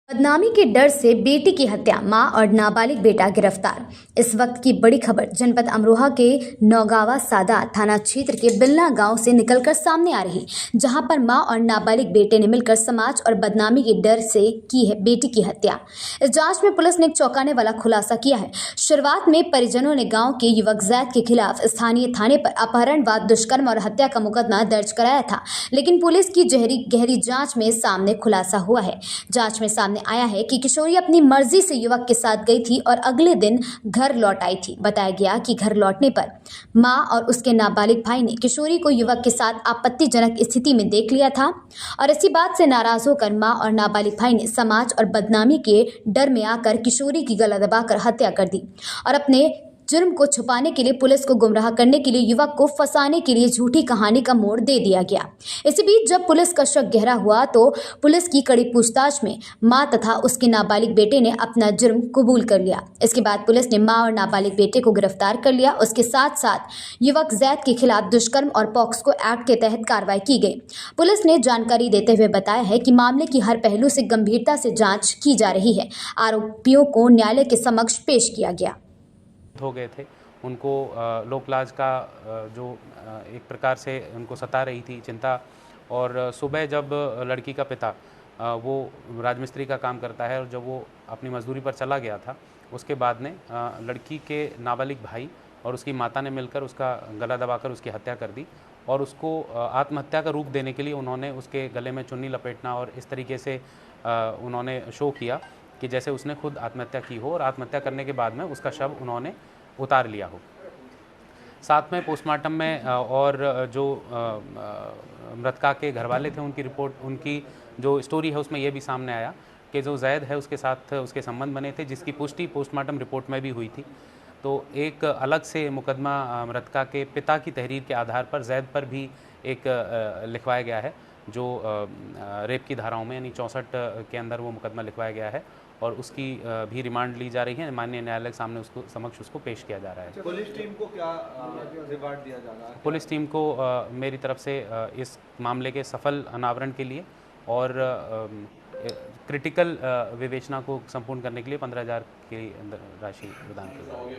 बदनामी के डर से बेटी की हत्या, मां और नाबालिग बेटा गिरफ्तार। इस वक्त की बड़ी खबर जनपद अमरोहा के नौगावा सादात थाना क्षेत्र के बिलना गांव से निकलकर सामने आ रही, जहां पर मां और नाबालिग बेटे ने मिलकर समाज और बदनामी के डर से की है बेटी की हत्या। इस जांच में पुलिस ने एक चौंकाने वाला खुलासा किया है। शुरुआत में परिजनों ने गाँव के युवक जैद के खिलाफ स्थानीय थाने पर अपहरण व दुष्कर्म और हत्या का मुकदमा दर्ज कराया था, लेकिन पुलिस की गहरी जाँच में सामने खुलासा हुआ है। जाँच में सामने आया है कि किशोरी अपनी मर्जी से युवक के साथ गई थी और अगले दिन घर लौट आई थी। बताया गया कि घर लौटने पर मां और उसके नाबालिग भाई ने किशोरी को युवक के साथ आपत्तिजनक स्थिति में देख लिया था और इसी बात से नाराज होकर मां और नाबालिग भाई ने समाज और बदनामी के डर में आकर किशोरी की गला दबाकर हत्या कर दी और अपने जुर्म को छुपाने के लिए पुलिस को गुमराह करने के लिए युवक को फंसाने के लिए झूठी कहानी का मोड़ दे दिया गया। इसी बीच जब पुलिस का शक गहरा हुआ तो पुलिस की कड़ी पूछताछ में मां तथा उसके नाबालिग बेटे ने अपना जुर्म कबूल कर लिया। इसके बाद पुलिस ने मां और नाबालिग बेटे को गिरफ्तार कर लिया। उसके साथ साथ युवक जैद के खिलाफ दुष्कर्म और पॉक्सो एक्ट के तहत कार्रवाई की गई। पुलिस ने जानकारी देते हुए बताया है कि मामले की हर पहलू से गंभीरता से जाँच की जा रही है। आरोपियों को न्यायालय के समक्ष पेश किया गया। हो गए थे उनको लोकलाज का जो एक प्रकार से उनको सता रही थी चिंता। और सुबह जब लड़की का पिता वो राजमिस्त्री का काम करता है और जब वो अपनी मजदूरी पर चला गया था, उसके बाद ने लड़की के नाबालिग भाई और उसकी माता ने मिलकर उसका गला दबाकर उसकी हत्या कर दी और उसको आत्महत्या का रूप देने के लिए उन्होंने उसके गले में चुन्नी लपेटना और इस तरीके से उन्होंने शो किया कि जैसे उसने खुद आत्महत्या की हो और आत्महत्या करने के बाद में उसका शव उन्होंने उतार लिया हो। साथ में पोस्टमार्टम में और जो मृतका के घरवाले थे उनकी रिपोर्ट, उनकी जो स्टोरी है उसमें यह भी सामने आया कि जो जैद है उसके साथ उसके संबंध बने थे, जिसकी पुष्टि पोस्टमार्टम रिपोर्ट में भी हुई थी। तो एक अलग से मुकदमा मृतका के पिता की तहरीर के आधार पर जैद पर भी एक लिखवाया गया है, जो रेप की धाराओं में यानी 64 के अंदर वो मुकदमा लिखवाया गया है और उसकी भी रिमांड ली जा रही है। माननीय न्यायालय के सामने उसको समक्ष उसको पेश किया जा रहा है। पुलिस टीम को क्या रिवार्ड दिया जा रहा है? पुलिस टीम को मेरी तरफ से इस मामले के सफल अनावरण के लिए और क्रिटिकल विवेचना को संपूर्ण करने के लिए 15,000 की राशि प्रदान की जाएगी।